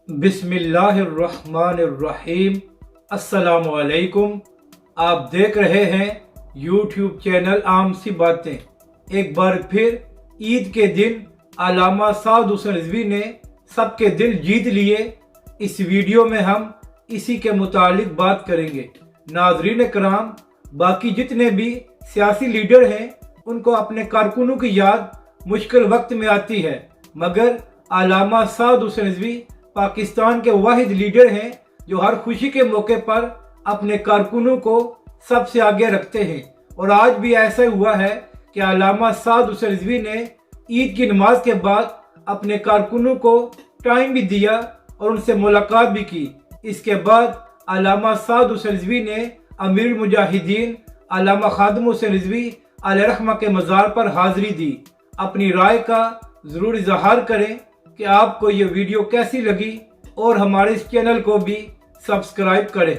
बिस्मिल्लाहिर्रहमानिर्रहीम। अस्सलाम वालेकुम। आप देख रहे हैं यूट्यूब चैनल आम सी बातें। एक बार फिर ईद के दिन अल्लामा साद हुसैन रिजवी ने सबके दिल जीत लिए। इस वीडियो में हम इसी के मुतालिक बात करेंगे। नाज़रीन कराम, बाकी जितने भी सियासी लीडर हैं उनको अपने कारकुनों की याद मुश्किल वक्त में आती है, मगर अल्लामा साद हुसैन रिजवी पाकिस्तान के वाहिद लीडर हैं जो हर खुशी के मौके पर अपने कारकुनों को सबसे आगे रखते हैं। और आज भी ऐसा हुआ है कि अल्लामा साद हुसैन रिजवी ने ईद की नमाज के बाद अपने कारकुनों को टाइम भी दिया और उनसे मुलाकात भी की। इसके बाद अल्लामा साद हुसैन रिजवी ने अमीरुल मुजाहिदीन अल्लामा खादिम हुसैन रिजवी अलैहिर्रहमा के मज़ार पर हाज़िरी दी। अपनी राय का ज़रूर इज़हार करें कि आपको ये वीडियो कैसी लगी और हमारे इस चैनल को भी सब्सक्राइब करें।